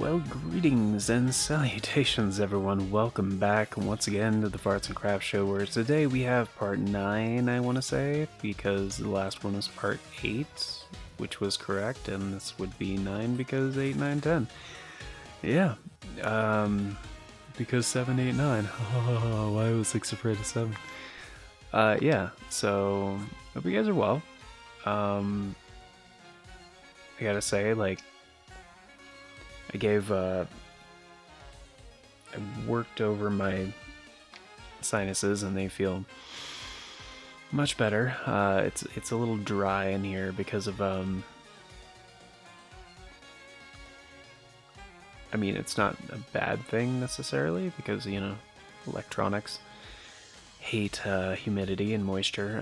Well, greetings and salutations, everyone. Welcome back once again to the Farts and Crafts Show, where today we have part 9, I want to say, because the last one was part 8, which was correct, and this would be 9 because 8, 9, 10. Yeah, because 7, 8, 9. Why was 6 afraid of 7? Yeah, so, hope you guys are well. I gotta say, I worked over my sinuses and they feel much better. It's a little dry in here because of, I mean, it's not a bad thing necessarily because, electronics hate humidity and moisture.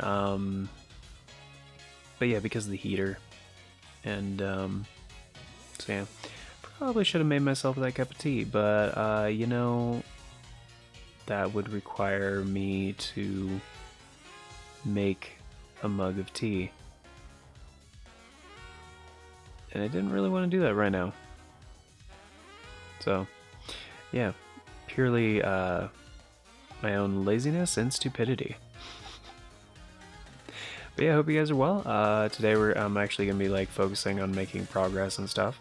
But yeah, because of the heater. And, so yeah. Probably should have made myself that cup of tea, but, that would require me to make a mug of tea. And I didn't really want to do that right now. So, yeah, purely my own laziness and stupidity. But yeah, I hope you guys are well. Today I'm actually going to be focusing on making progress and stuff.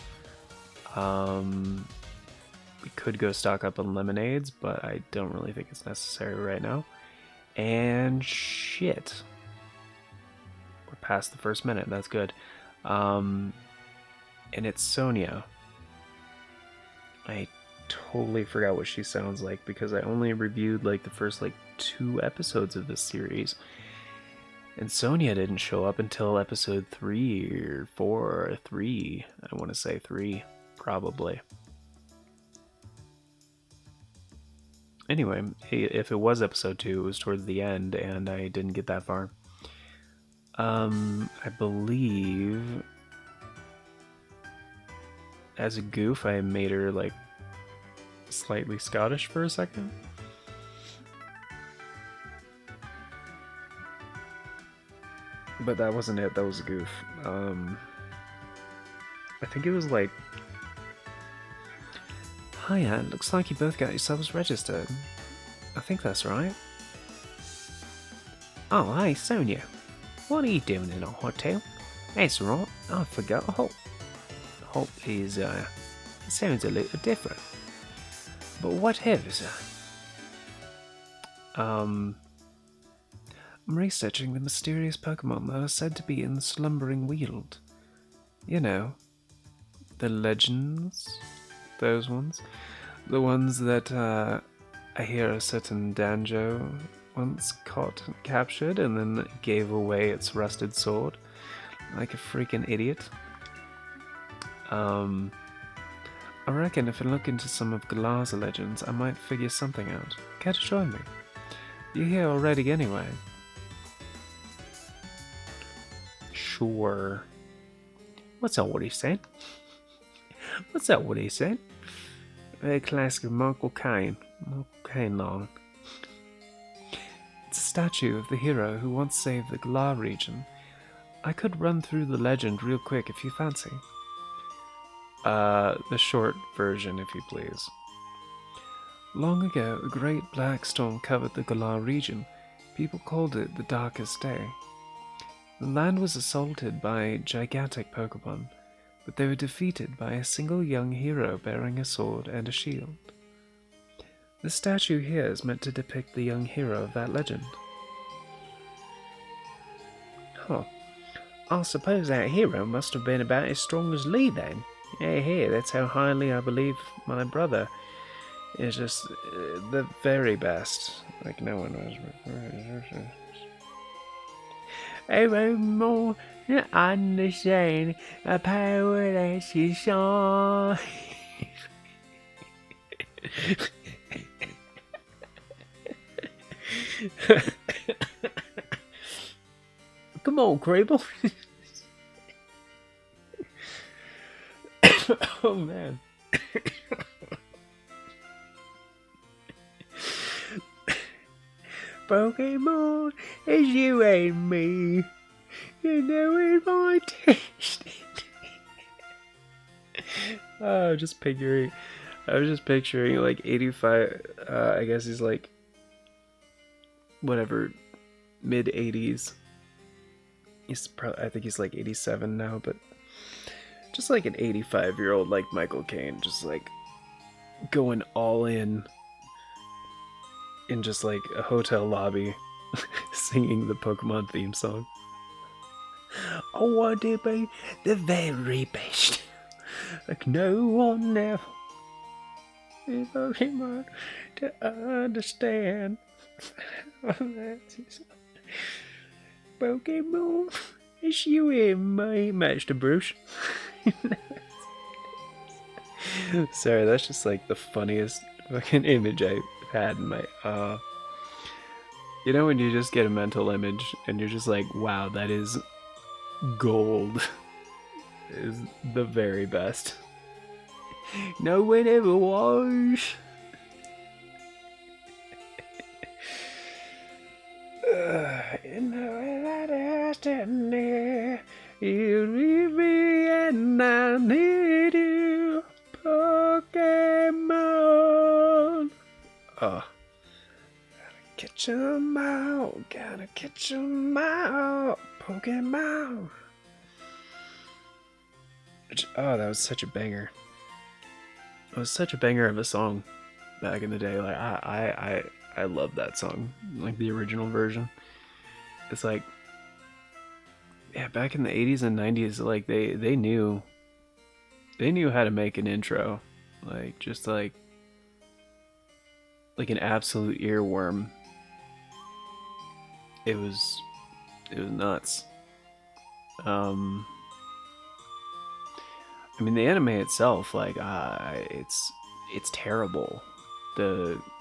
We could go stock up on lemonades, but I don't really think it's necessary right now. And shit. We're past the first minute, that's good. And it's Sonia. I totally forgot what she sounds like because I only reviewed the first 2 episodes of this series. And Sonia didn't show up until episode 3 or 4 or 3. I want to say 3. Probably. Anyway, if it was episode 2, it was towards the end, and I didn't get that far. I believe, as a goof, I made her, slightly Scottish for a second. But that wasn't it, that was a goof. I think it was Hiya, looks like you both got yourselves registered. I think that's right. Oh, hey, Sonia. What are you doing in a hotel? That's right, I forgot Hope. Hope is, sounds a little different. But whatever, sir. I'm researching the mysterious Pokémon that are said to be in the Slumbering Weald. You know, the legends. Those ones. The ones that I hear a certain Danjo once caught and captured and then gave away its rusted sword like a freaking idiot. I reckon if I look into some of Galar's legends, I might figure something out. Care to join me? You're here already anyway. Sure. What's that what he said? What's that what he said? Very classic of Michael Caine. Michael Caine long. It's a statue of the hero who once saved the Galar region. I could run through the legend real quick if you fancy. The short version, if you please. Long ago, a great black storm covered the Galar region. People called it the Darkest Day. The land was assaulted by gigantic Pokémon, but they were defeated by a single young hero bearing a sword and a shield. The statue here is meant to depict the young hero of that legend. Huh. I suppose that hero must have been about as strong as Lee then. Yeah, that's how highly I believe my brother is just the very best. No one was. I won't more understand the power that she saw. Come on, Crable. Oh man. Pokemon is you and me. You know it might taste it. Just figuring. I was just picturing like 85. I guess he's like whatever, mid 80s. He's probably, I think he's like 87 now, but just like an 85-year-old like Michael Caine, just like going all in just like a hotel lobby, singing the Pokemon theme song. I want to be the very best, like no one else. Pokemon to understand. Pokemon, is you in my Master Bruce? Sorry, that's just like the funniest fucking image I've had in my you know when you just get a mental image and you're just like, wow, that is gold. Is the very best. No one ever was. In the destiny, you leave me and I need you, Pokemon. Oh, catch 'em all, gotta catch 'em all, Pokemon. Oh, that was such a banger. It was such a banger of a song back in the day. Like I love that song, like the original version. It's like, yeah, back in the 80s and 90s, like they knew how to make an intro, like just like an absolute earworm. It was nuts. Um, I mean, the anime itself, like, it's terrible.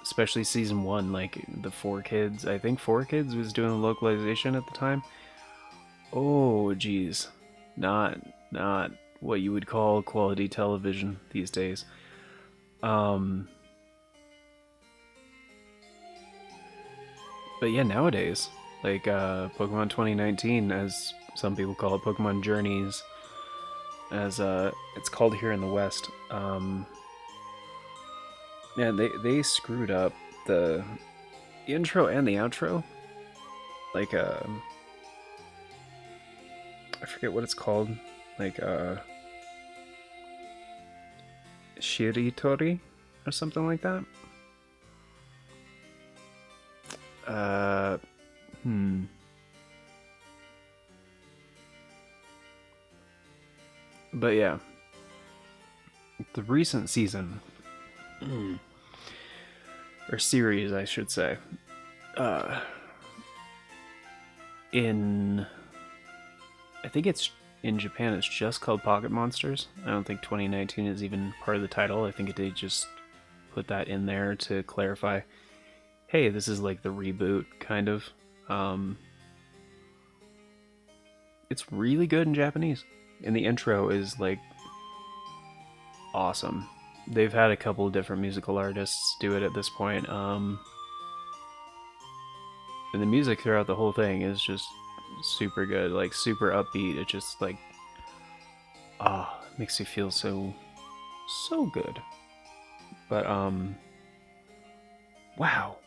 Especially season one, like the Four Kids. I think Four Kids was doing the localization at the time. Oh, geez, not what you would call quality television these days. Um, but yeah, nowadays, like Pokemon 2019, as some people call it, Pokemon Journeys, as it's called here in the West. Yeah, they screwed up the intro and the outro. Like I forget what it's called. Like Shiritori or something like that. Uh hmm. But yeah, the recent season or series, I should say, uh, in I think it's in Japan. It's just called Pocket Monsters. I don't think 2019 is even part of the title. I think they just put that in there to clarify. Hey, this is like the reboot, kind of. Um, it's really good in Japanese, and the intro is like awesome. They've had a couple of different musical artists do it at this point. And the music throughout the whole thing is just super good, like super upbeat. It just like makes you feel so good. But wow,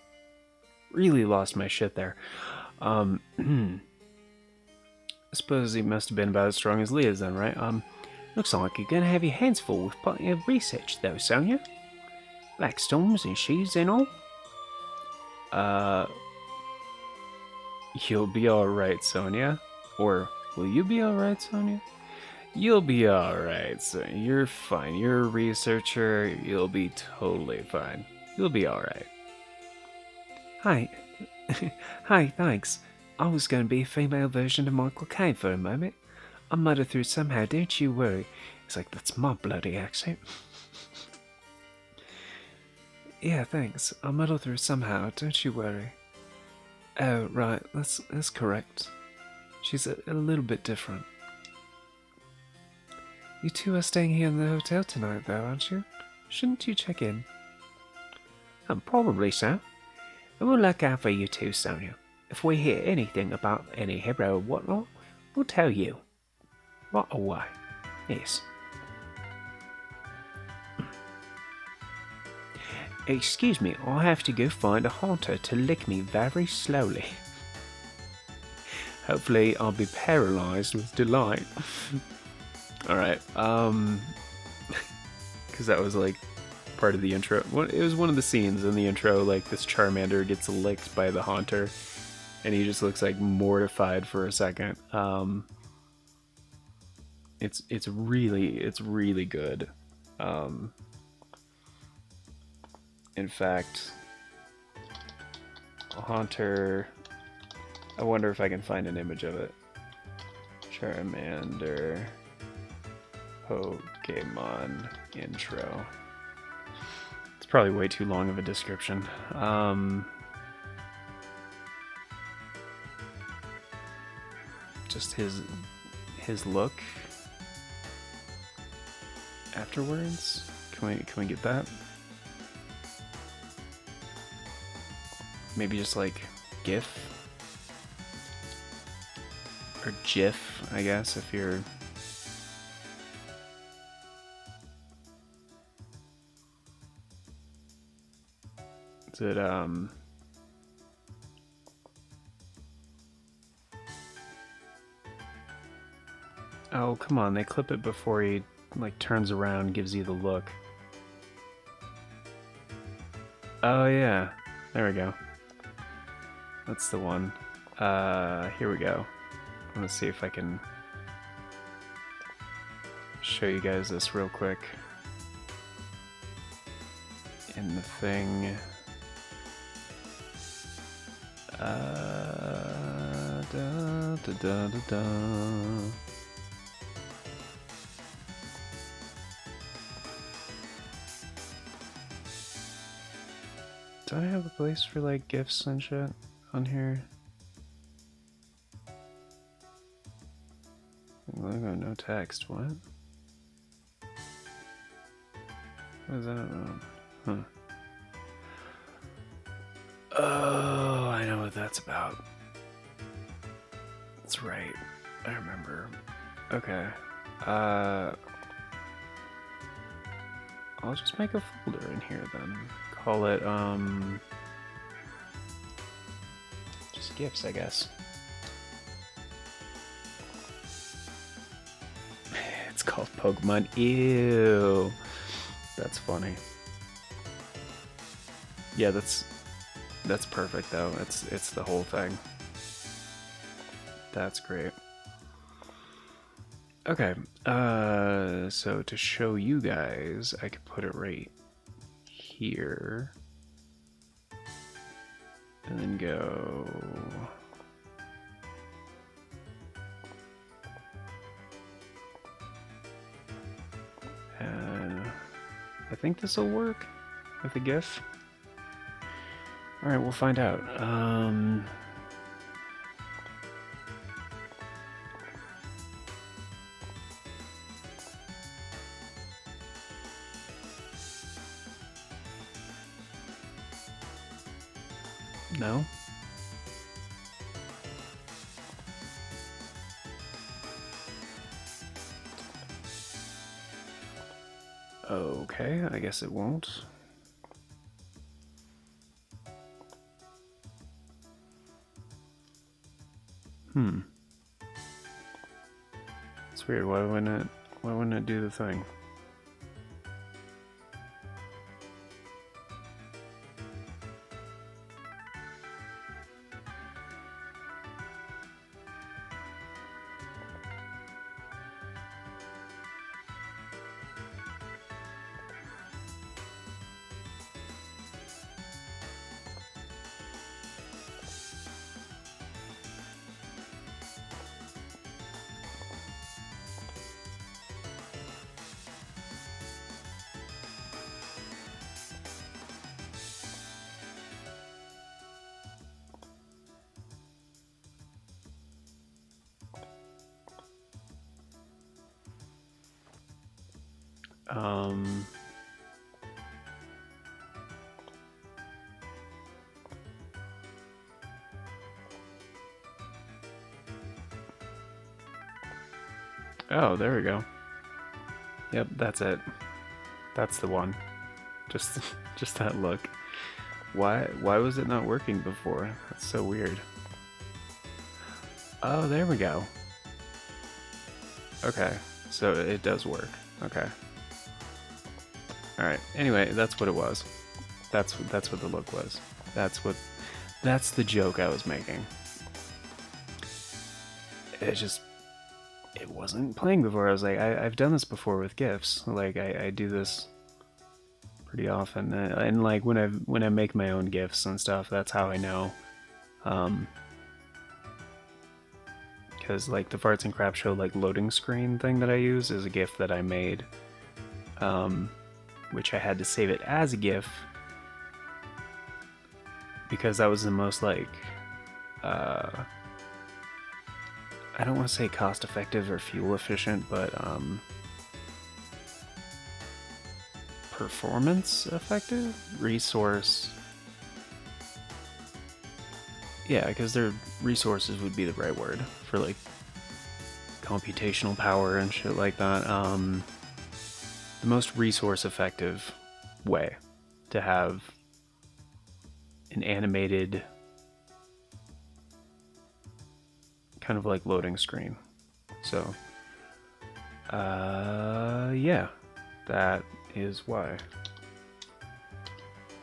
really lost my shit there. I suppose he must have been about as strong as Leah's then, right? Looks like you're gonna have your hands full with plenty of research though, Sonia. Like storms and sheaves and all. Uh, you'll be alright, Sonia. Or, will you be alright, Sonia? You'll be alright, Sonia. You're fine. You're a researcher. You'll be totally fine. You'll be alright. Hi. Hi, thanks. I was going to be a female version of Michael Caine for a moment. I muttered through somehow, don't you worry. It's like, that's my bloody accent. Yeah, thanks. I muddled through somehow, don't you worry. Oh, right, that's correct. She's a little bit different. You two are staying here in the hotel tonight, though, aren't you? Shouldn't you check in? Probably so. And we'll look out for you too, Sonia. If we hear anything about any hero or whatnot, we'll tell you. Right away. Yes. Excuse me, I have to go find a hunter to lick me very slowly. Hopefully I'll be paralyzed with delight. Alright, because that was like part of the intro. It was one of the scenes in the intro, like this Charmander gets licked by the Haunter, and he just looks like mortified for a second. It's really good. In fact, a Haunter. I wonder if I can find an image of it. Charmander Pokemon intro. It's probably way too long of a description. Just his look afterwards. Can we get that? Maybe just like GIF or GIF, I guess, if you're. Is it Oh, come on, they clip it before he like turns around, gives you the look. Oh yeah, there we go. That's the one. Here we go. I'm gonna see if I can show you guys this real quick. In the thing. Da, da, da, da, da. Do I have a place for like GIFs and shit on here? Logo, no text. What? What is that? Huh. Oh, I know what that's about. That's right. I remember. Okay. I'll just make a folder in here then. Call it, just GIFs, I guess. It's called Pokemon. Ew. That's funny. Yeah, that's perfect though. It's the whole thing. That's great. Okay, so to show you guys, I could put it right here. And then go... I think this will work with a GIF. Alright, we'll find out. No? Okay, I guess it won't. It's weird, why wouldn't it do the thing? Oh, there we go. Yep, that's it. That's the one. Just just that look. Why was it not working before? That's so weird. Oh, there we go. Okay, so it does work. Okay. All right. Anyway, that's what it was. That's what the look was. That's the joke I was making. It wasn't playing before. I was like, I've done this before with GIFs. Like I do this pretty often, and like when I make my own GIFs and stuff, that's how I know. Because like the Farts and Crap Show like loading screen thing that I use is a GIF that I made, which I had to save it as a GIF because that was the most like I don't want to say cost effective or fuel efficient, but performance effective? Resource. Yeah, because their resources would be the right word for like computational power and shit like that. The most resource effective way to have an animated kind of like loading screen. So, yeah, that is why.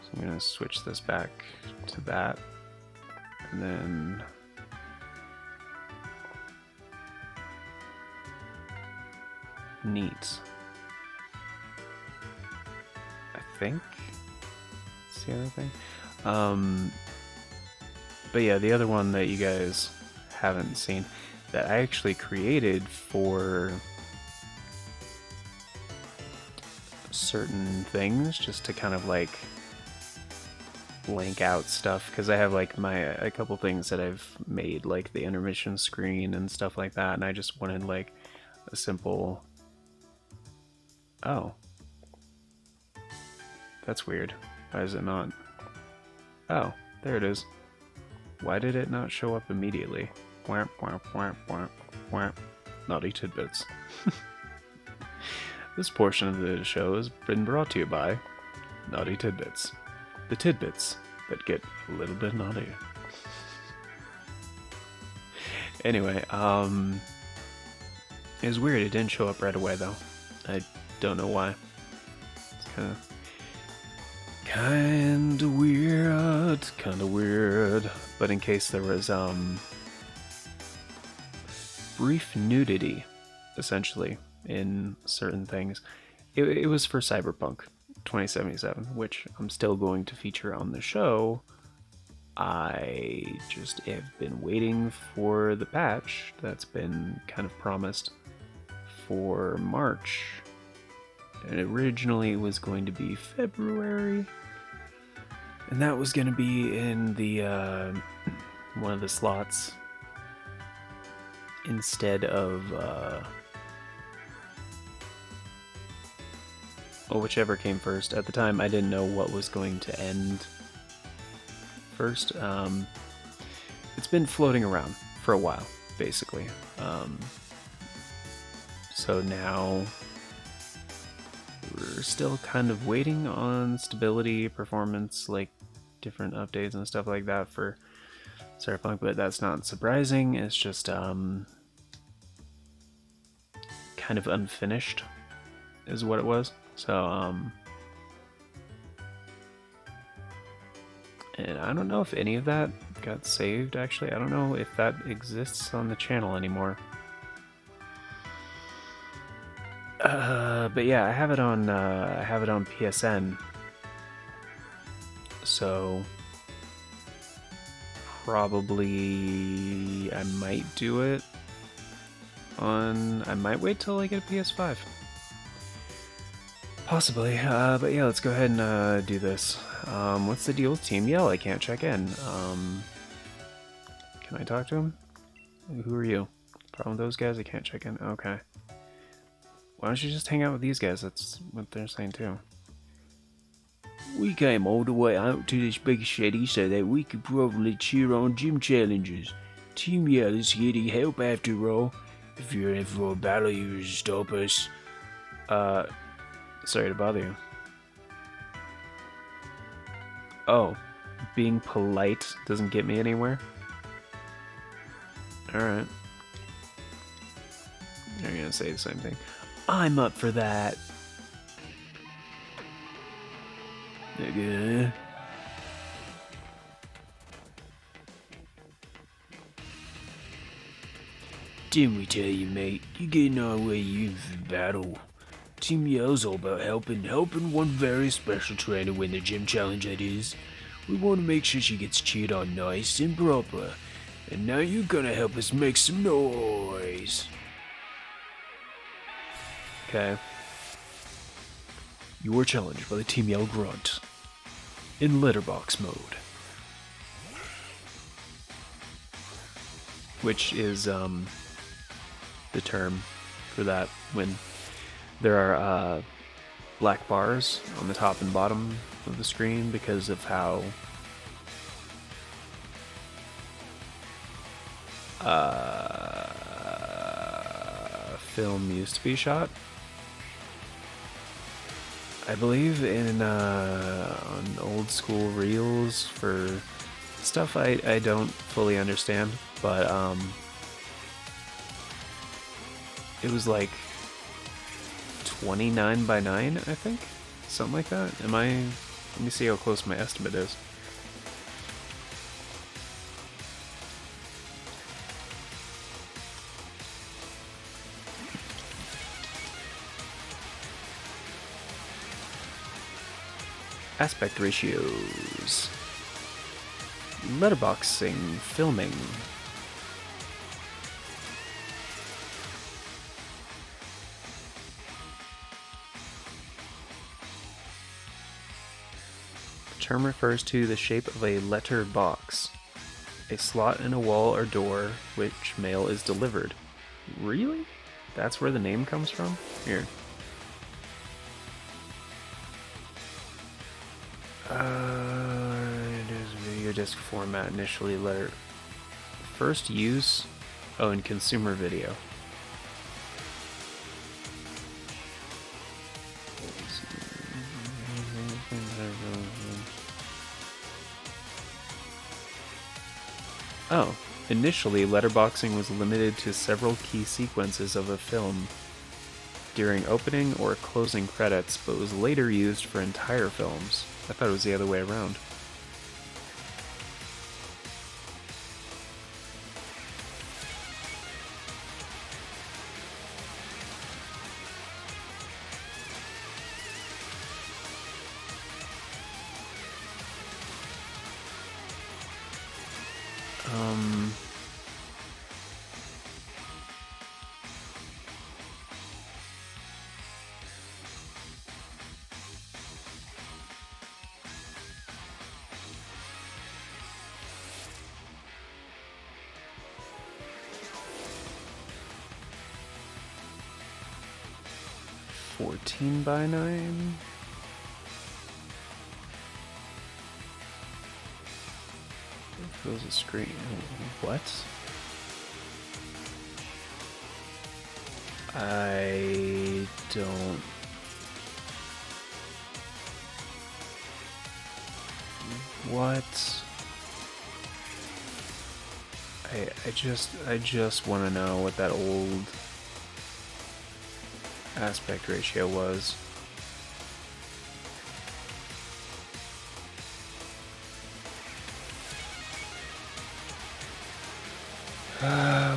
So I'm gonna switch this back to that, and then neat. I think that's the other thing. But yeah, the other one that you guys haven't seen that I actually created for certain things just to kind of like blank out stuff, because I have like a couple things that I've made, like the intermission screen and stuff like that, and I just wanted like a simple, oh, that's weird, why is it not, oh, there it is, why did it not show up immediately? Wham, wham, wham, wham, wham. Naughty tidbits. This portion of the show has been brought to you by Naughty Tidbits. The tidbits that get a little bit naughty. Anyway, it was weird. It didn't show up right away though. I don't know why. It's kind of weird. But in case there was brief nudity, essentially, in certain things, it was for Cyberpunk 2077, which I'm still going to feature on the show. I just have been waiting for the patch that's been kind of promised for March. And originally it was going to be February. And that was going to be in the one of the slots instead of well, whichever came first. At the time, I didn't know what was going to end first. It's been floating around for a while, basically. So now we're still kind of waiting on stability, performance, like different updates and stuff like that for Cyberpunk, but that's not surprising. It's just kind of unfinished is what it was. So, and I don't know if any of that got saved, actually. I don't know if that exists on the channel anymore. But yeah, I have it on PSN. So probably I might do it on, I might wait till I get a PS5. Possibly, but yeah, let's go ahead and do this. What's the deal with Team Yell? I can't check in. Can I talk to him? Who are you? Problem with those guys? I can't check in. Okay. Why don't you just hang out with these guys? That's what they're saying too. We came all the way out to this big city so that we could probably cheer on gym challenges. Team Yell is here to help after all. If you're in for a battle, you stop us. Sorry to bother you. Oh, being polite doesn't get me anywhere? Alright. You're gonna say the same thing. I'm up for that. Nigga. Didn't we tell you, mate? You getting our way in for battle. Team Yell's all about helping one very special trainer win the gym challenge, that is. We want to make sure she gets cheered on nice and proper. And now you're gonna help us make some noise. Okay. You are challenged by the Team Yell Grunt in letterbox mode. Which is, the term for that when there are black bars on the top and bottom of the screen because of how film used to be shot. I believe in on old school reels for stuff I don't fully understand, but it was like 29 by 9, I think? Something like that. Let me see how close my estimate is. Aspect ratios. Letterboxing, filming. The term refers to the shape of a letter box, a slot in a wall or door which mail is delivered. Really? That's where the name comes from? Here. It is video disc format, initially letter. First use, in consumer video. Oh, initially letterboxing was limited to several key sequences of a film during opening or closing credits, but was later used for entire films. I thought it was the other way around. $14 by $9. Fills a screen. What? I don't. What? I just want to know what that old aspect ratio was.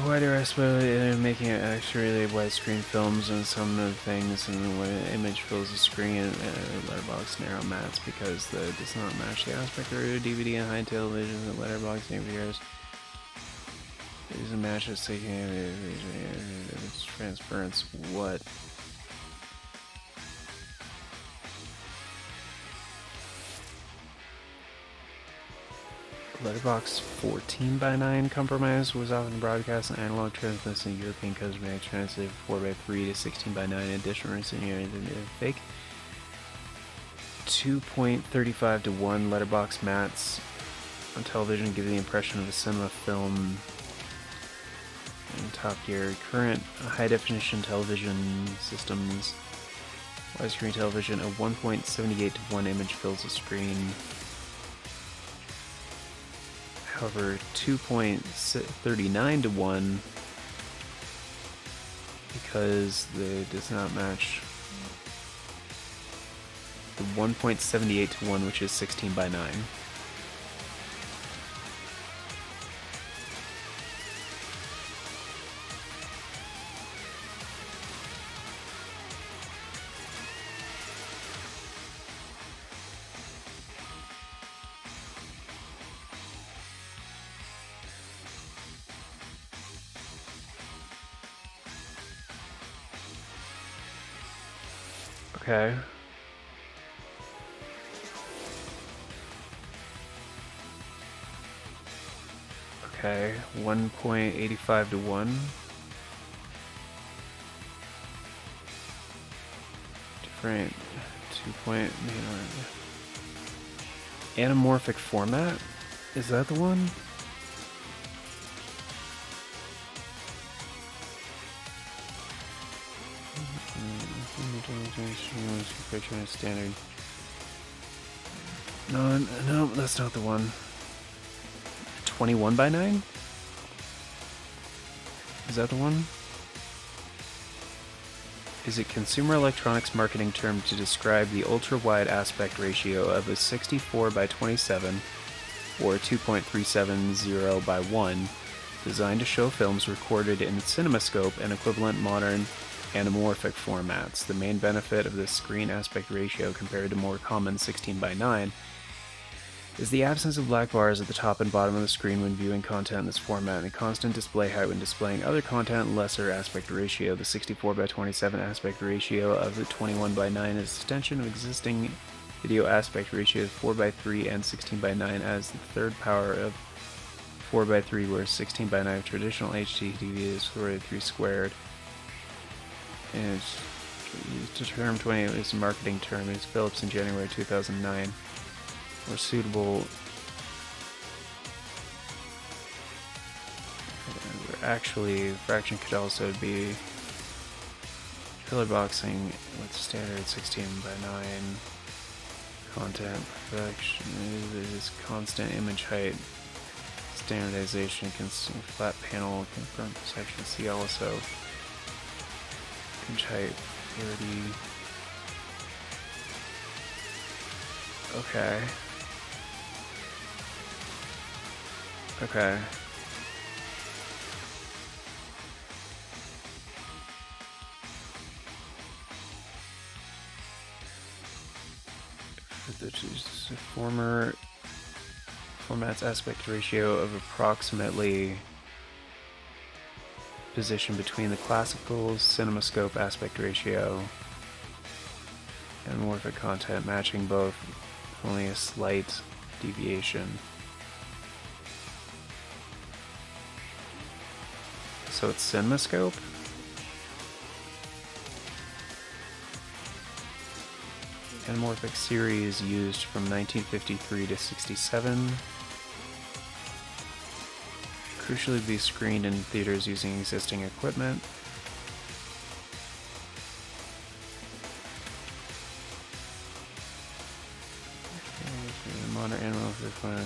Why do I suppose they're making it actually widescreen films and some of the things, and when an image fills the screen and letterbox narrow mats because it does not match the aspect ratio of DVD and high television and letterbox videos. It doesn't match its taking its transference. What? Letterbox 14 by 9 compromise was often broadcast in analog transmitters in European countries, translated 4 by 3 to 16 by 9 in addition recent years fake 2.35 to 1 letterbox mats on television give the impression of a cinema film in top gear. Current high definition television systems, widescreen television, a 1.78 to 1 image fills the screen. cover 2.39 to 1 because it does not match the 1.78 to 1, which is 16 by 9. Okay. Okay, 1.85 to 1. Different 2. Anamorphic format? Is that the one? Standard. No, that's not the one. 21 by 9? Is that the one? Is a consumer electronics marketing term to describe the ultra-wide aspect ratio of a 64 by 27 or 2.370 by 1 designed to show films recorded in CinemaScope and equivalent modern anamorphic formats. The main benefit of this screen aspect ratio compared to more common 16 by 9 is the absence of black bars at the top and bottom of the screen when viewing content in this format, and a constant display height when displaying other content. Lesser aspect ratio. The 64 by 27 aspect ratio of the 21 by 9 is an extension of existing video aspect ratios 4 by 3 and 16 by 9 as the third power of 4 by 3, where 16 by 9 traditional HD TV is 4 by 3 squared. And it's used to term 20 is a marketing term. It's Philips in January 2009. More suitable. Actually, fraction could also be pillar boxing with standard 16 by 9 content. Perfection is constant image height. Standardization, flat panel, confirmed section. See also. Image height 30. Okay. Okay. The former format's aspect ratio of approximately position between the classical CinemaScope aspect ratio and anamorphic content, matching both, only a slight deviation. So it's CinemaScope? Anamorphic series used from 1953 to 67. Crucially be screened in theaters using existing equipment. Modern anamorphic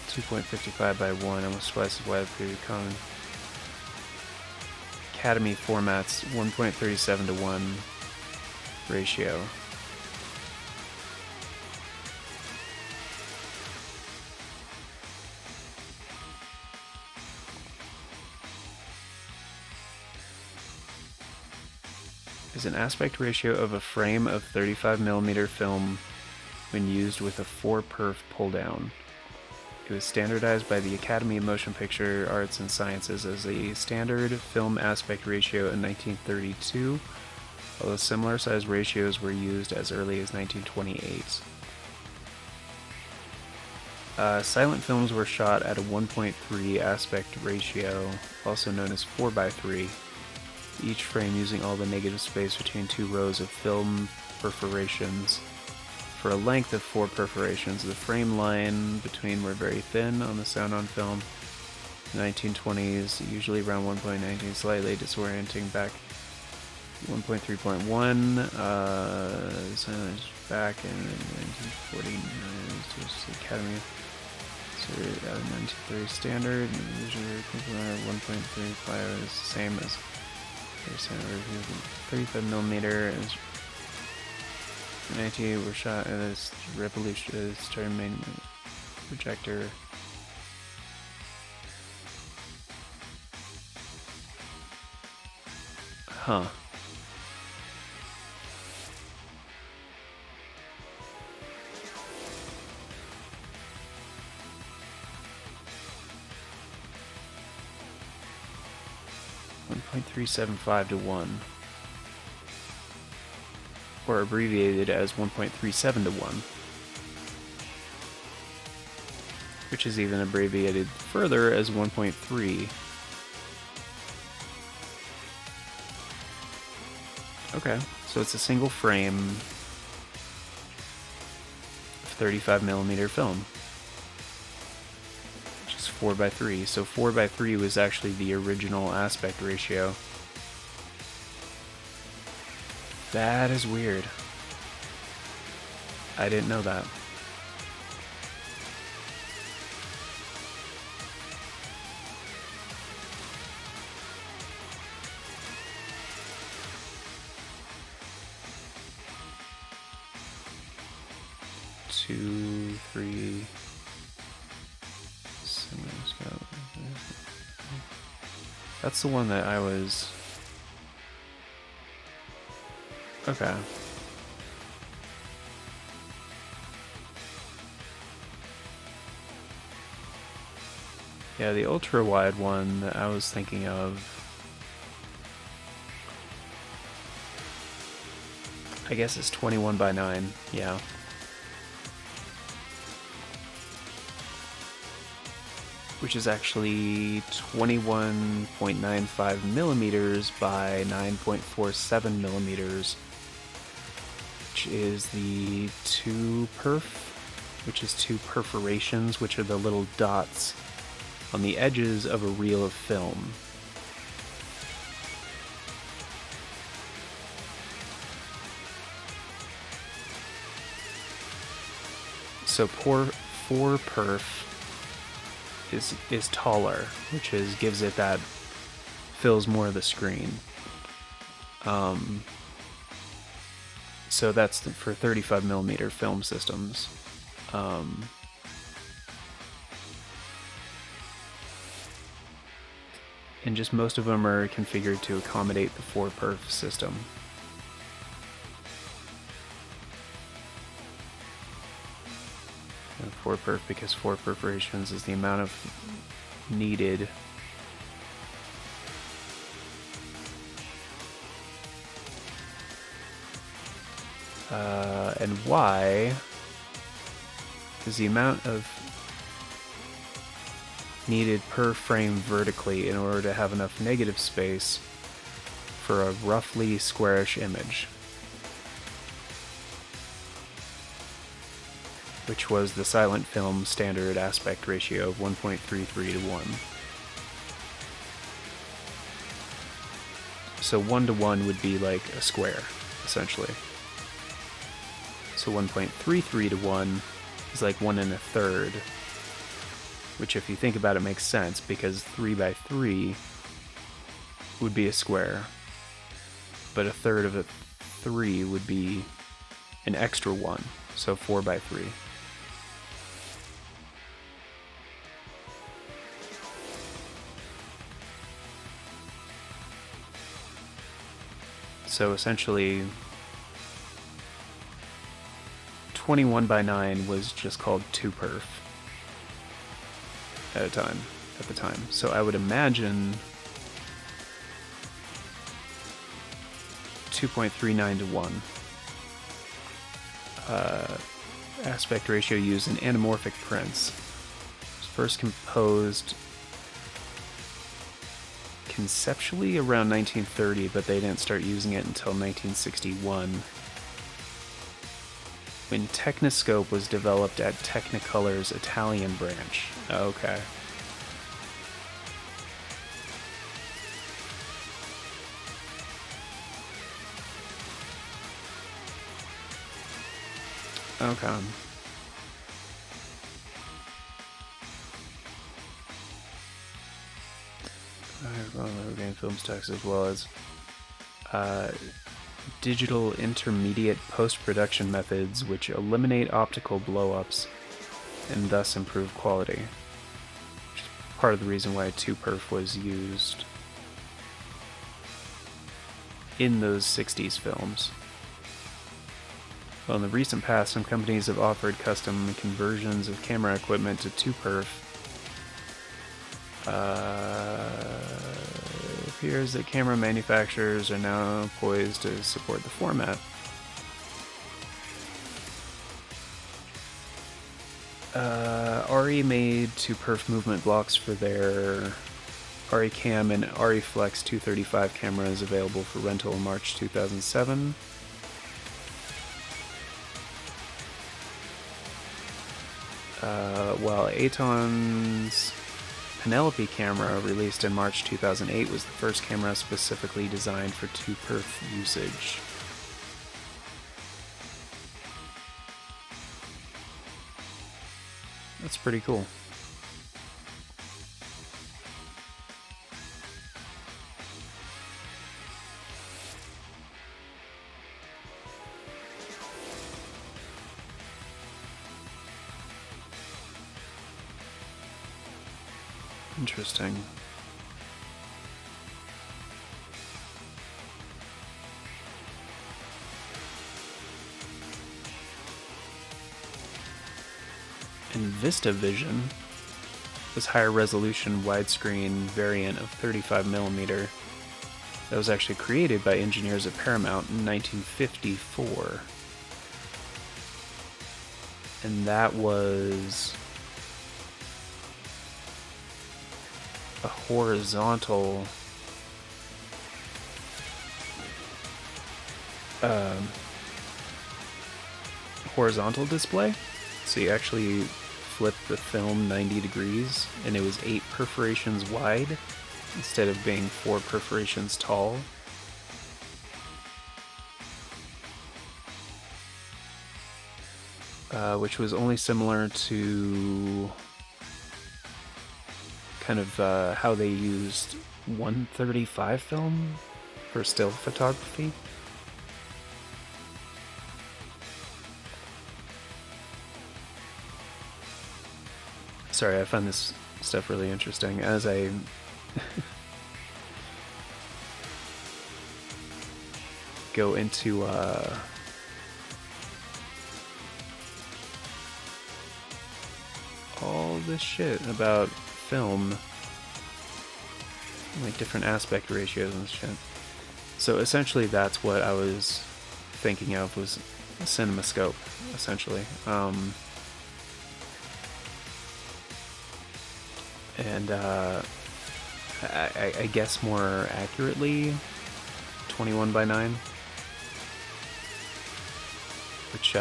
2.55 by 1, almost twice as wide as previous common. Academy formats 1.37 to 1 ratio. Is an aspect ratio of a frame of 35mm film when used with a 4-perf pull-down. It was standardized by the Academy of Motion Picture Arts and Sciences as a standard film aspect ratio in 1932, although similar size ratios were used as early as 1928. Silent films were shot at a 1.3 aspect ratio, also known as 4 by 3, each frame using all the negative space between 2 rows of film perforations. For a length of 4 perforations, the frame line between were very thin on the sound on film. In the 1920s, usually around 1.19, slightly disorienting back 1.3.1, back in 1949, just the Academy 923 standard. 1.35 is the same as 35 millimeter. 98 were shot at this revolution starting main projector. Huh. .375 to 1. Or abbreviated as 1.37 to 1. Which is even abbreviated further as 1.3. Okay, so it's a single frame of 35 millimeter film. Which is 4:3. So 4:3 was actually the original aspect ratio. That is weird. I didn't know that. Two, three. That's the one that I was. Okay. Yeah, the ultra wide one that I was thinking of, I guess it's 21:9. Yeah. Which is actually 21.95 millimeters by 9.47 millimeters, which is the two which is two perforations, which are the little dots on the edges of a reel of film. So 4 perf is taller, which gives it that, fills more of the screen. So that's for 35 millimeter film systems. And just most of them are configured to accommodate the 4 perf system. And 4 perf because 4 perforations is the amount of needed and Y is the amount of needed per frame vertically in order to have enough negative space for a roughly squarish image, which was the silent film standard aspect ratio of 1.33 to 1. So 1 to 1 would be like a square, essentially. So 1.33 to 1 is like 1 1/3, which if you think about it makes sense because 3:3 would be a square, but 1/3 of a 3 would be an extra 1, so 4:3. So essentially 21:9 was just called 2 perf at the time. So I would imagine 2.39 to 1 aspect ratio used in anamorphic prints. It was first composed conceptually around 1930, but they didn't start using it until 1961. When Technoscope was developed at Technicolor's Italian branch. Okay. Okay. Game film stacks as well as digital intermediate post-production methods which eliminate optical blow-ups and thus improve quality. Which is part of the reason why 2perf was used in those 60s films. Well, in the recent past, some companies have offered custom conversions of camera equipment to 2perf. It appears that camera manufacturers are now poised to support the format. RE made 2perf movement blocks for their RE Cam and RE Flex 235 cameras available for rental in March 2007. While Aton's Penelope camera, released in March 2008, was the first camera specifically designed for 2perf usage. That's pretty cool. Interesting. And VistaVision, this higher resolution widescreen variant of 35mm that was actually created by engineers at Paramount in 1954. And that was a horizontal display. So you actually flip the film 90 degrees and it was 8 perforations wide instead of being 4 perforations tall. Which was only similar to kind of how they used 135 film for still photography. Sorry, I find this stuff really interesting as I go into all this shit about film, like different aspect ratios and shit. So essentially that's what I was thinking of, was a CinemaScope, essentially. And I guess more accurately 21:9, which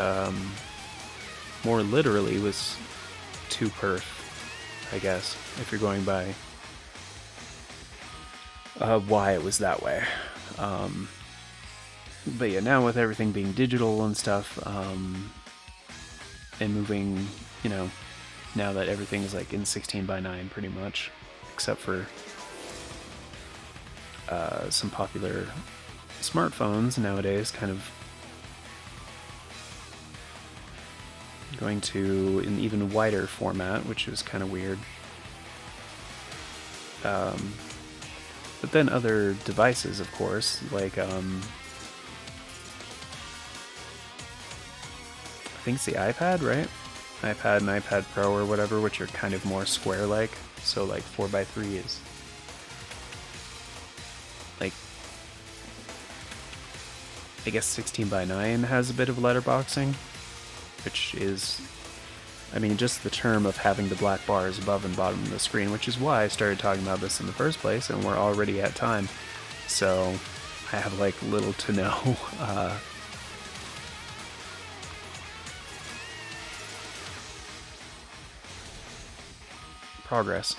more literally was 2perf, I guess, if you're going by why it was that way. But yeah, now with everything being digital and stuff, and moving, you know, now that everything's like in 16:9 pretty much, except for some popular smartphones nowadays kind of going to an even wider format, which is kind of weird. But then other devices, of course, like I think it's the iPad, right? iPad and iPad Pro or whatever, which are kind of more square-like. So like 4:3 is like, I guess 16:9 has a bit of letterboxing, which is, I mean, just the term of having the black bars above and bottom of the screen, which is why I started talking about this in the first place, and we're already at time. So I have like little to no progress.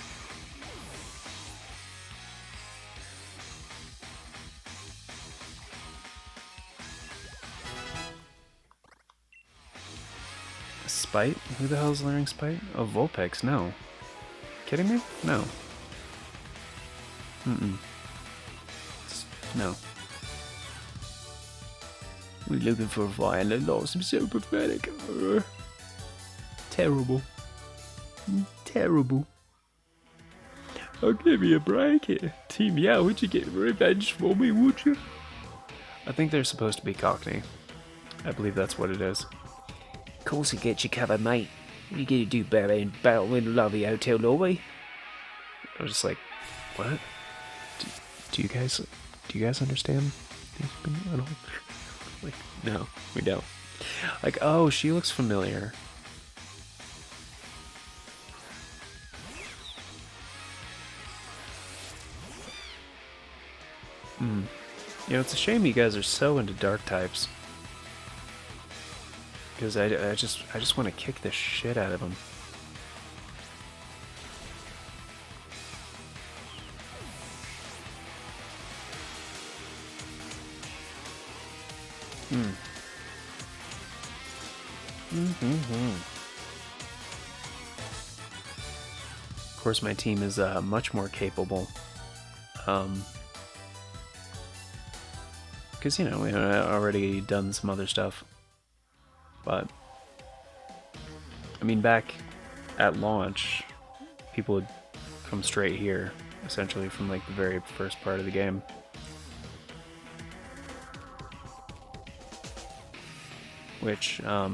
Spite? Who the hell is learning Spite? Oh, Vulpix, no. Kidding me? No. Mm-mm. No. We're looking for violent loss. I'm so pathetic. Terrible. Terrible. I'll give you a break here. Team, yeah, would you get revenge for me, would you? I think they're supposed to be Cockney. I believe that's what it is. Of course it gets you covered, mate. What are you gonna do better than battle in the lovely hotel lobby? I was just like, what? Do you guys understand? I don't. Like, no, we don't. Like, oh, she looks familiar. You know, it's a shame you guys are so into dark types. Because I just want to kick the shit out of them. Of course, my team is much more capable. Because, you know, we already done some other stuff. But, I mean, back at launch, people would come straight here, essentially, from, like, the very first part of the game. Which, I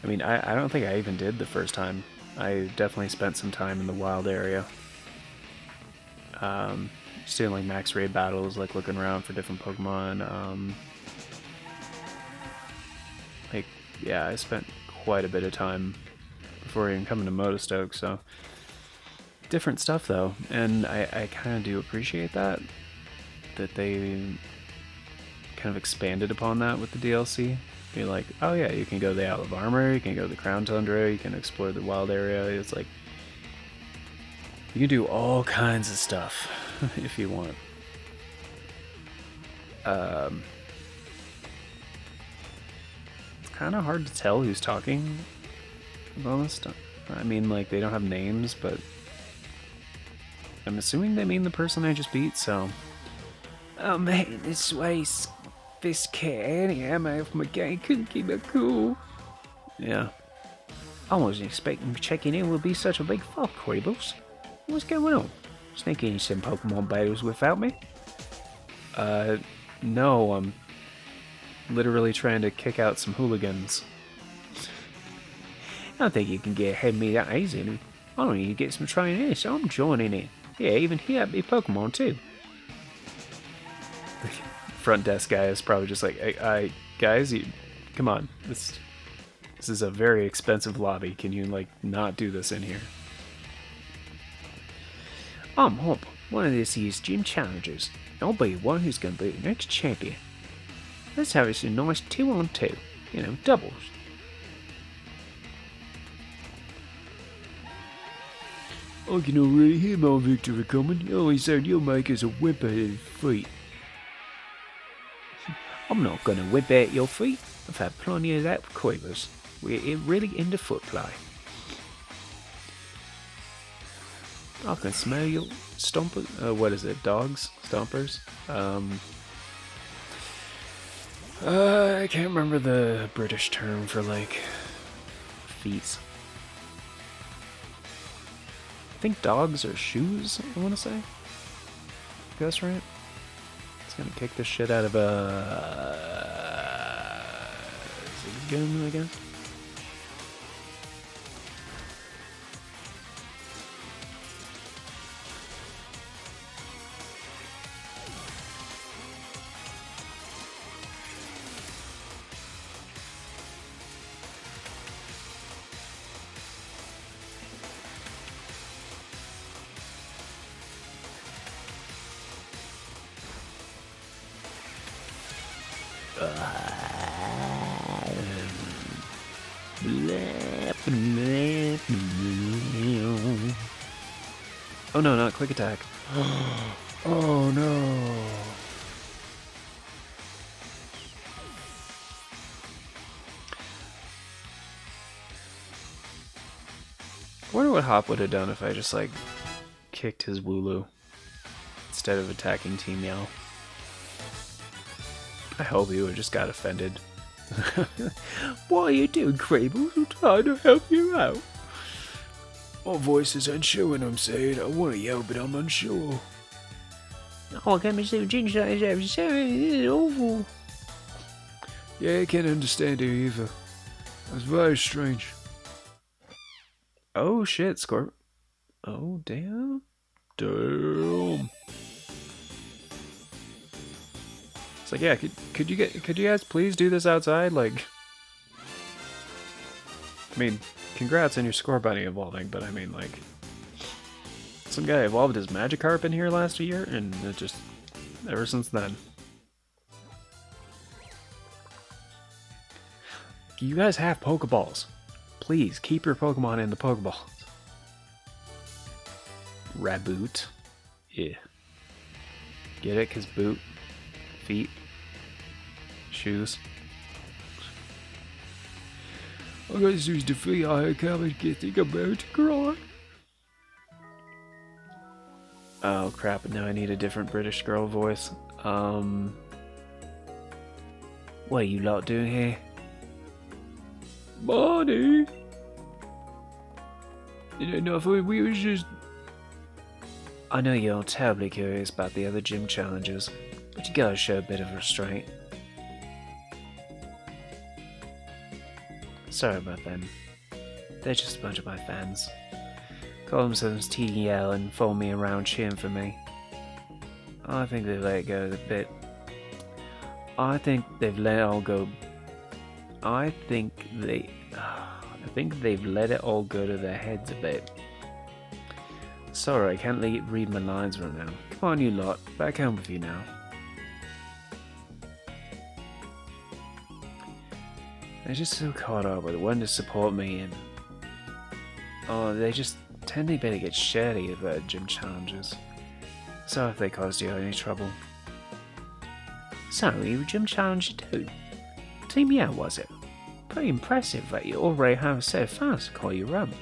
mean, I don't think I even did the first time. I definitely spent some time in the wild area. Just doing, like, max raid battles, like, looking around for different Pokemon. Like, yeah, I spent quite a bit of time before even coming to Motostoke, so... Different stuff, though, and I kind of do appreciate that they kind of expanded upon that with the DLC. Be like, oh yeah, you can go to the Isle of Armor, you can go to the Crown Tundra, you can explore the wild area. It's like, you can do all kinds of stuff if you want. It's kind of hard to tell who's talking. To be honest, I mean, like, they don't have names, but I'm assuming they mean the person I just beat. So, Oh mate, this way's this cat anyhow, mate, off my game, couldn't keep it cool. yeah. I wasn't expecting checking in would be such a big fuck, Quibbles. What's going on? Sneaking in some Pokemon battles without me? No, I'm literally trying to kick out some hooligans. I don't think you can get ahead of me that easily. I don't need to get some training here, so I'm joining in. Yeah, even here at me Pokemon too. Front desk guy is probably just like, hey, guys, you, come on, this is a very expensive lobby. Can you, like, not do this in here? I'm Hop, one of this year's gym challengers. I'll be the one who's going to be the next champion. Let's have us a nice 2-on-2, you know, doubles. I can already hear my victory coming. Oh, he said you'll make us a whimper at his feet. I'm not going to whip at your feet. I've had plenty of that with Quavers. We're really into foot play. I can smell your stompers. What is it? Dogs? Stompers? I can't remember the British term for, like, feet. I think dogs are shoes, I want to say. That's right. It's gonna kick the shit out of Ziggun, I guess. Oh no, not quick attack. Oh no. I wonder what Hop would have done if I just, like, kicked his Wooloo. instead of attacking Team Yell. I hope he would just got offended. What are you doing, Crable? I'm trying to help you out. My voice is unsure when I'm saying I want to yell, but I'm unsure. Oh, I can't be so ginger. This is awful. Yeah, I can't understand it either. That's very strange. Oh shit, Scorp. Oh damn. Damn. It's like, yeah, could you guys please do this outside? Like, I mean, congrats on your Score Bunny evolving, but I mean, like, some guy evolved his Magikarp in here last year, and it just, ever since then. You guys have Pokeballs. Please, keep your Pokemon in the Pokeball. Raboot. Yeah. Get it? Because boot. Feet. Shoes. I got to use the free I can't think I'm about to cry. Oh crap, now I need a different British girl voice. What are you lot doing here? Bonnie! You know, we was just... I know you're terribly curious about the other gym challenges, but you gotta show a bit of restraint. Sorry about them. They're just a bunch of my fans. Call themselves TDL and follow me around cheering for me. I think they let it go a bit. I think they've let it all go. I think they've let it all go to their heads a bit. Sorry, I can't read my lines right now. Come on, you lot. Back home with you now. They're just so caught up with wanting to support me, and they just tend to be to get shitty about gym challenges. Sorry if they caused you any trouble. So, you gym challenge too? Team Yeah, was it? Pretty impressive that you already have so fast to call your own.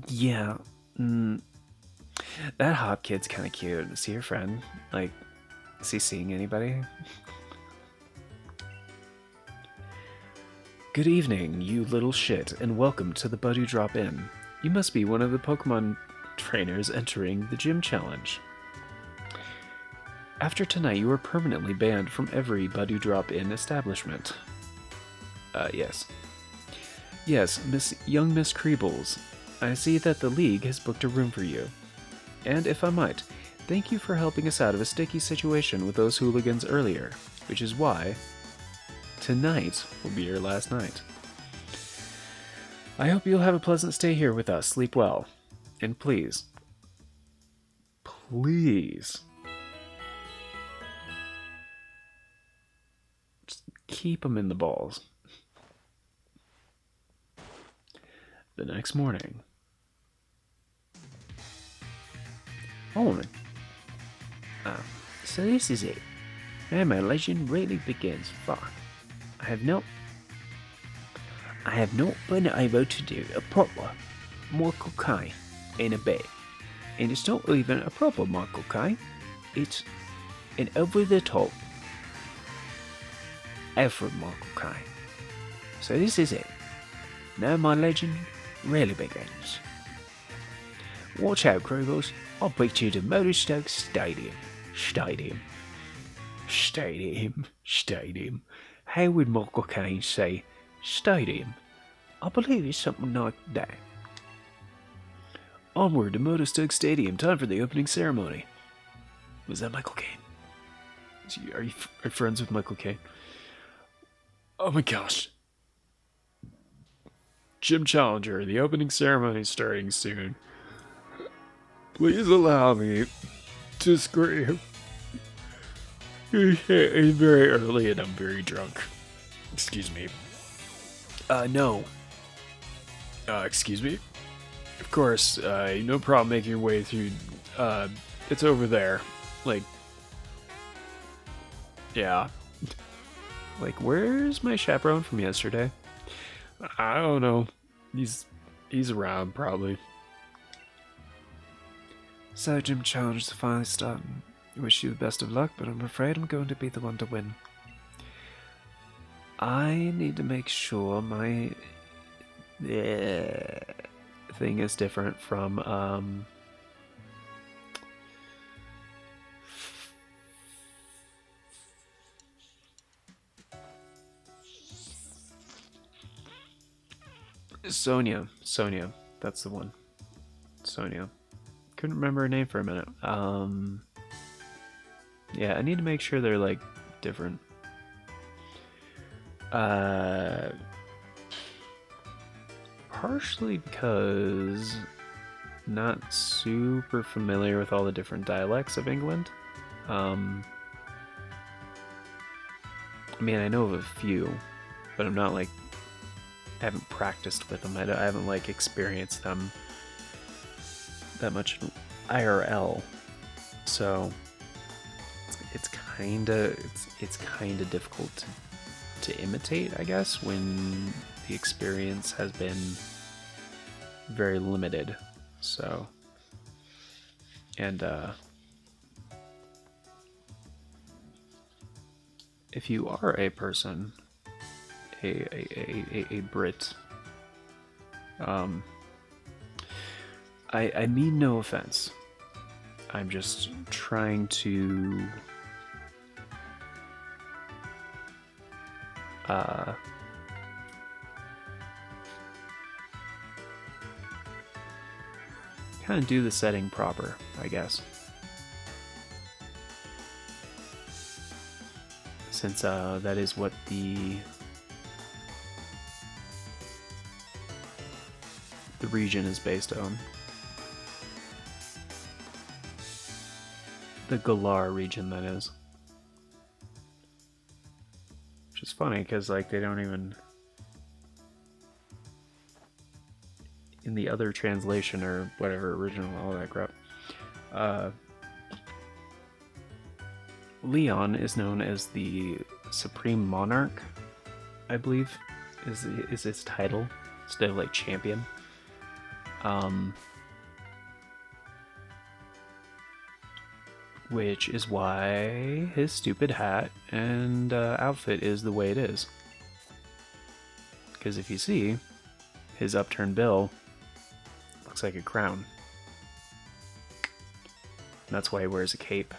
Yeah, that hop kid's kind of cute. See your friend? Like, is he seeing anybody? Good evening, you little shit, and welcome to the Buddy Drop In. You must be one of the Pokemon trainers entering the gym challenge. After tonight, you are permanently banned from every Buddy Drop In establishment. Yes. Yes, young Miss Creebles. I see that the League has booked a room for you. And if I might, thank you for helping us out of a sticky situation with those hooligans earlier, which is why tonight will be your last night. I hope you'll have a pleasant stay here with us. Sleep well. And please, just keep them in the balls. The next morning. Morning. So this is it. Now my legend really begins. Fuck. I have not been able to do a proper Michael K in a bit. And it's not even a proper Michael K. It's an over-the-top Alfred Michael K. So this is it. Now my legend really begins. Watch out, Krugels. I'll beat you to Motorstoke Stadium. Stadium. How would Michael Caine say stadium? I believe it's something like that. Onward to Motorstoke Stadium. Time for the opening ceremony. Was that Michael Caine? Are you friends with Michael Caine? Oh my gosh. Gym Challenger. The opening ceremony is starting soon. Please allow me to scream. It's very early and I'm very drunk. Excuse me. No. Excuse me? Of course, no problem making your way through, it's over there. Like, yeah. Like, where's my chaperone from yesterday? I don't know. He's He's around, probably. So Jim challenged to finally start. I wish you the best of luck, but I'm afraid I'm going to be the one to win. I need to make sure my thing is different from Sonia. Sonia. That's the one. Sonia. Couldn't remember her name for a minute. Yeah, I need to make sure they're like different. Partially because not super familiar with all the different dialects of England. I mean, I know of a few, but I'm not like I haven't practiced with them. I haven't like experienced them that much in IRL, so it's kind of difficult to imitate, I guess, when the experience has been very limited. So, and if you are a person, a Brit, I mean no offense. I'm just trying to kind of do the setting proper, I guess. Since that is what the region is based on. The Galar region, that is. Which is funny, because like they don't even... in the other translation or whatever, original, all that crap. Leon is known as the Supreme Monarch, I believe, is his title, instead of like champion. Which is why his stupid hat and outfit is the way it is. Because if you see, his upturned bill looks like a crown. And that's why he wears a cape.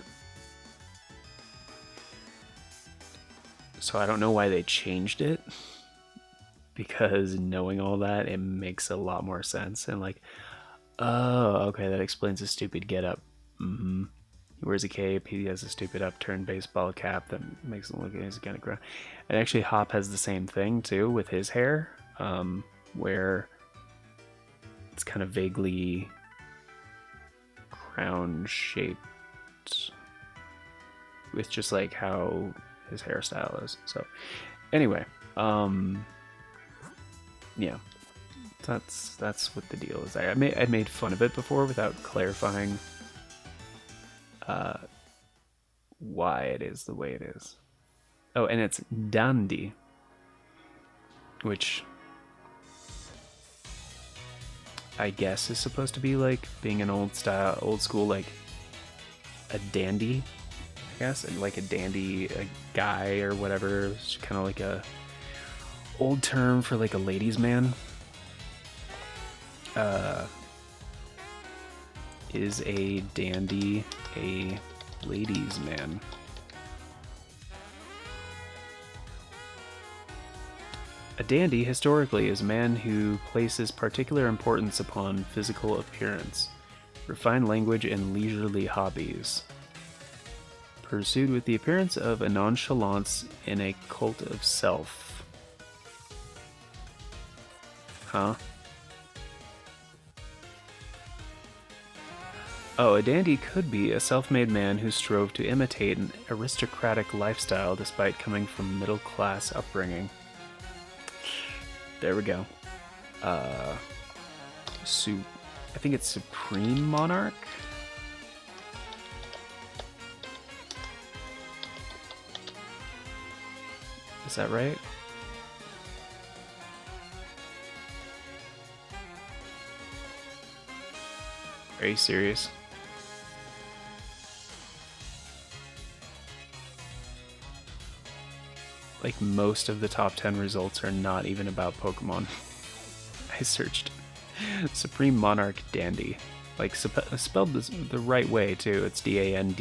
So I don't know why they changed it, because knowing all that, it makes a lot more sense. And like, oh, okay, that explains his stupid getup. Mm-hmm. He wears a cape, he has a stupid upturned baseball cap that makes him look like he's kind of grown. And actually Hop has the same thing too with his hair, where it's kind of vaguely crown shaped with just like how his hairstyle is. So anyway, yeah, that's what the deal is. I made fun of it before without clarifying why it is the way it is. Oh, and it's dandy, which I guess is supposed to be like being an old school, like a dandy, I guess, and like a dandy, a guy or whatever. It's kind of like a old term for like a ladies' man. Is a dandy a ladies' man? A dandy, historically, is a man who places particular importance upon physical appearance, refined language, and leisurely hobbies, pursued with the appearance of a nonchalance in a cult of self. Huh? Oh, a dandy could be a self-made man who strove to imitate an aristocratic lifestyle despite coming from middle-class upbringing. There we go. I think it's Supreme Monarch? Is that right? Are you serious? Like, most of the top 10 results are not even about Pokemon. I searched Supreme Monarch Dandy. Like, spelled the right way, too. It's Dande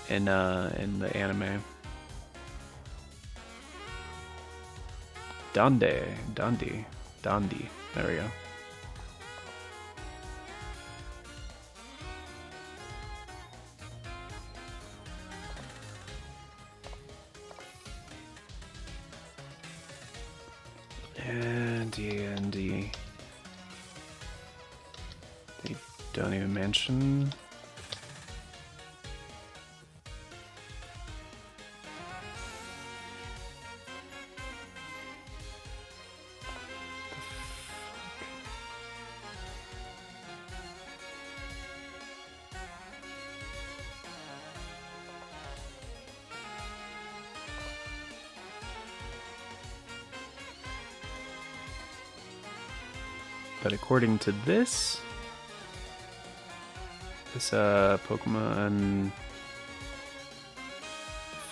in the anime. Dandi. There we go. D. They don't even mention. But according to this Pokemon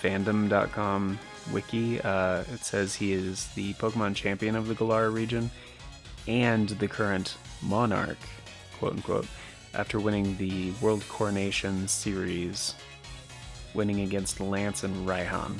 fandom.com wiki, it says he is the Pokemon champion of the Galar region and the current monarch, quote unquote, after winning the World Coronation Series, winning against Lance and Raihan.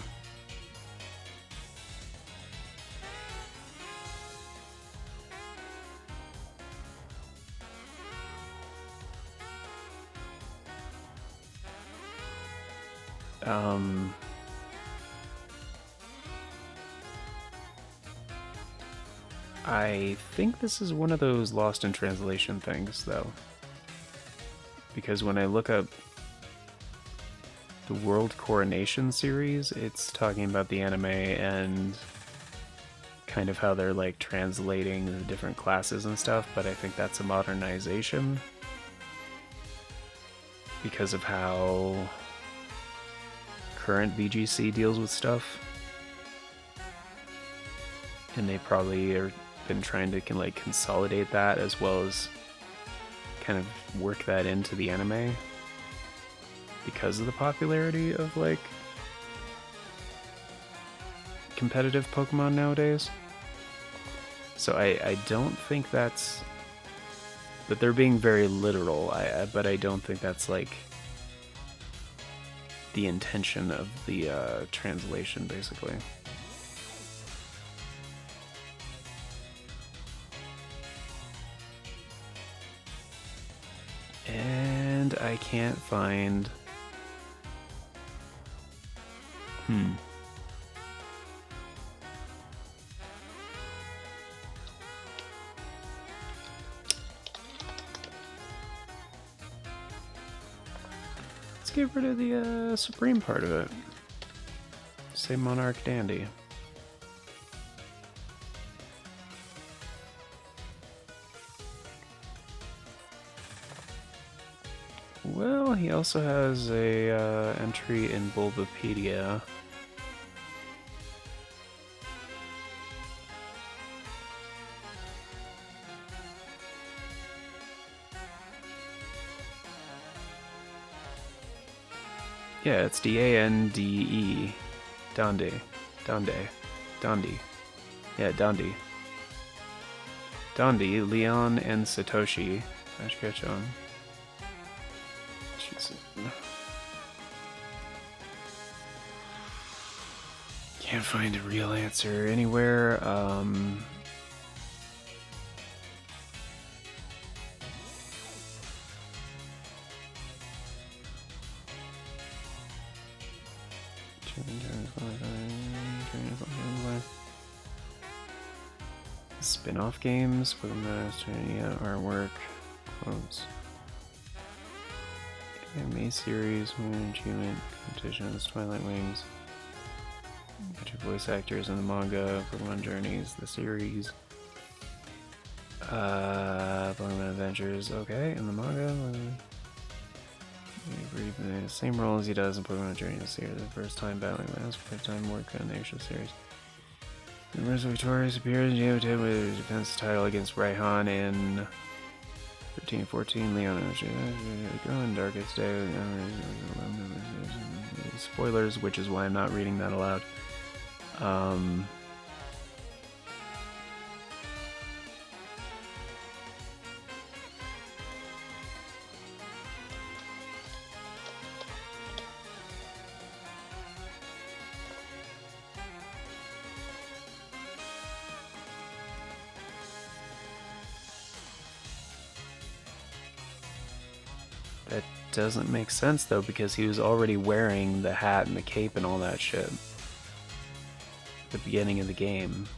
I think this is one of those lost in translation things, though. Because when I look up the World Coronation series, it's talking about the anime and kind of how they're like translating the different classes and stuff, but I think that's a modernization because of how current VGC deals with stuff. And they probably are been trying to like consolidate that as well as kind of work that into the anime because of the popularity of like competitive Pokemon nowadays. So I don't think that's that they're being very literal, but I don't think that's like the intention of the translation, basically. And I can't find... Let's get rid of the Supreme part of it. Say Monarch Dandy. Well, he also has a entry in Bulbapedia. Yeah, it's Dande. Dande. Yeah, Dande. Dande, Leon, and Satoshi. Ashkachon. Can't find a real answer anywhere. Spin-off games, Pokemon artwork, quotes. Anime series, achievement, competitions, Twilight Wings. Got your voice actors in the manga, Pokemon Journeys, the series. Pokemon Adventures, okay, in the manga. The same role as he does in Pokemon Journeys series. The first time battling last, first time working on the actual series. The Mercy Victorious appears in Geotab with a defense title against Raihan in 13, 14, Leon, Growing Darkest Day. Spoilers, which is why I'm not reading that aloud. That doesn't make sense though, because he was already wearing the hat and the cape and all that shit at the beginning of the game.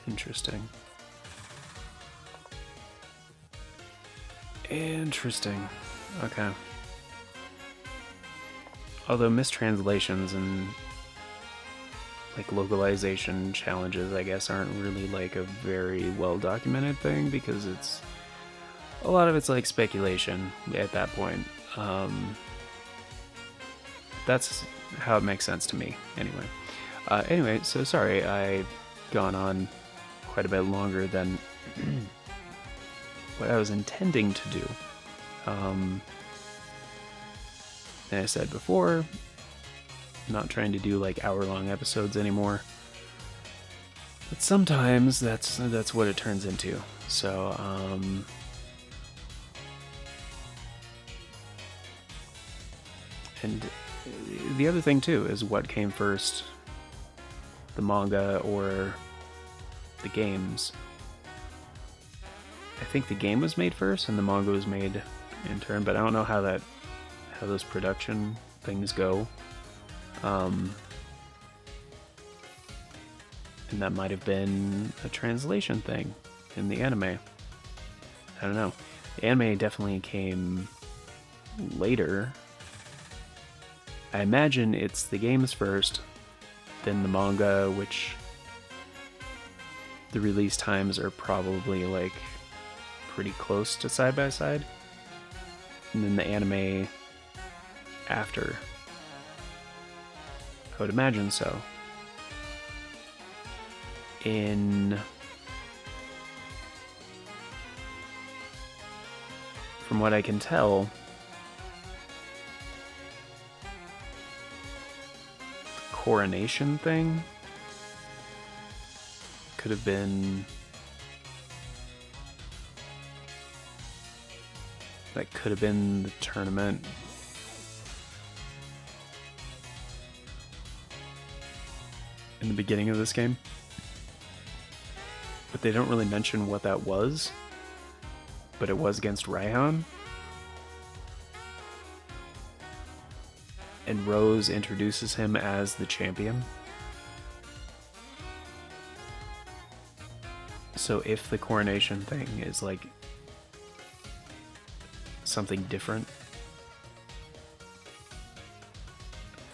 Interesting. Interesting. Okay. Although mistranslations and like localization challenges, I guess, aren't really like a very well documented thing, because it's a lot of it's like speculation at that point. That's how it makes sense to me, anyway. Anyway, so sorry, I've gone on quite a bit longer than what I was intending to do. And I said before, not trying to do like hour-long episodes anymore. But sometimes that's what it turns into. So, and the other thing too is what came first, the manga or the games. I think the game was made first and the manga was made in turn, but I don't know how those production things go. And that might have been a translation thing in the anime. I don't know. The anime definitely came later. I imagine it's the games first, then the manga, which the release times are probably like pretty close to side by side, and then the anime after. I would imagine so. From what I can tell, the coronation thing could have been the tournament. In the beginning of this game. But they don't really mention what that was. But it was against Raihan. And Rose introduces him as the champion. So if the coronation thing is like something different,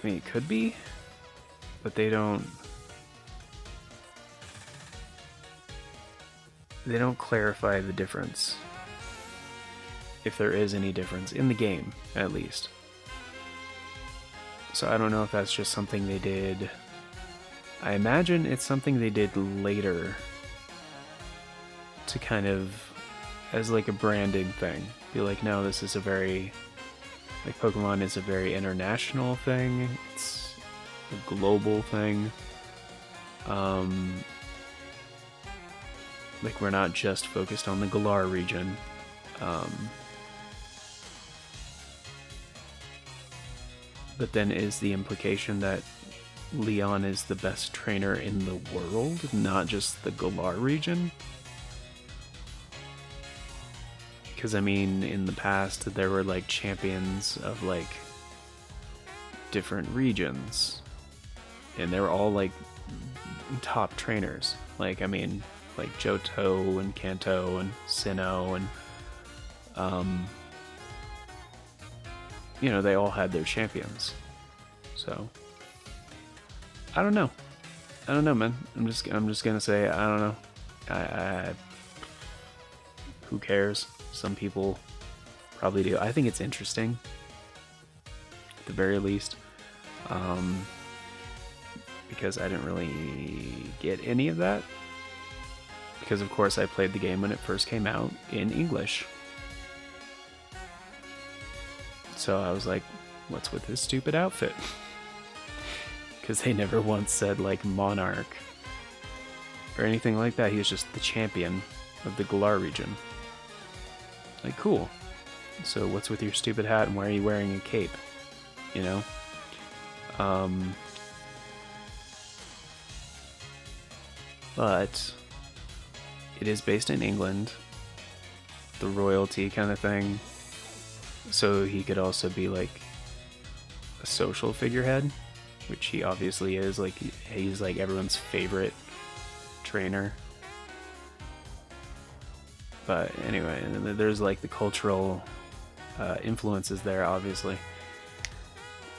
I mean, it could be, but they don't clarify the difference, if there is any difference in the game, at least. So I don't know if that's just something they did. I imagine it's something they did later to kind of, as like a branding thing, be like, no, this is a very, like, Pokemon is a very international thing. It's a global thing. Like, we're not just focused on the Galar region. But then is the implication that Leon is the best trainer in the world, not just the Galar region? Because, I mean, in the past, there were, like, champions of, like, different regions. And they were all, like, top trainers. Like, I mean, like Johto and Kanto and Sinnoh, and they all had their champions. So I don't know. Man. I'm just gonna say I don't know. I who cares? Some people probably do. I think it's interesting, at the very least, because I didn't really get any of that. Because of course I played the game when it first came out in English. So I was like, what's with this stupid outfit? Because they never once said like Monarch or anything like that. He was just the champion of the Galar region. Like, cool. So what's with your stupid hat and why are you wearing a cape? You know? But it is based in England, the royalty kind of thing. So he could also be like a social figurehead, which he obviously is. Like, he's like everyone's favorite trainer. But anyway, there's like the cultural influences there, obviously.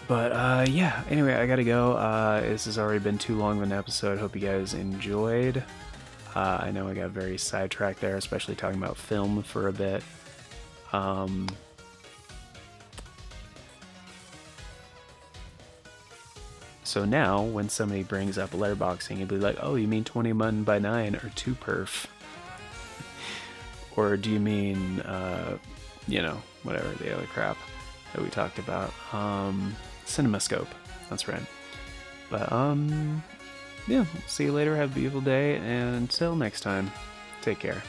But yeah, anyway, I gotta go. This has already been too long of an episode. Hope you guys enjoyed. I know I got very sidetracked there, especially talking about film for a bit. So now, when somebody brings up letterboxing, you'd be like, oh, you mean 21/9 or 2perf? Or do you mean, whatever, the other crap that we talked about? CinemaScope. That's right. But, yeah, see you later. Have a beautiful day. And until next time, take care.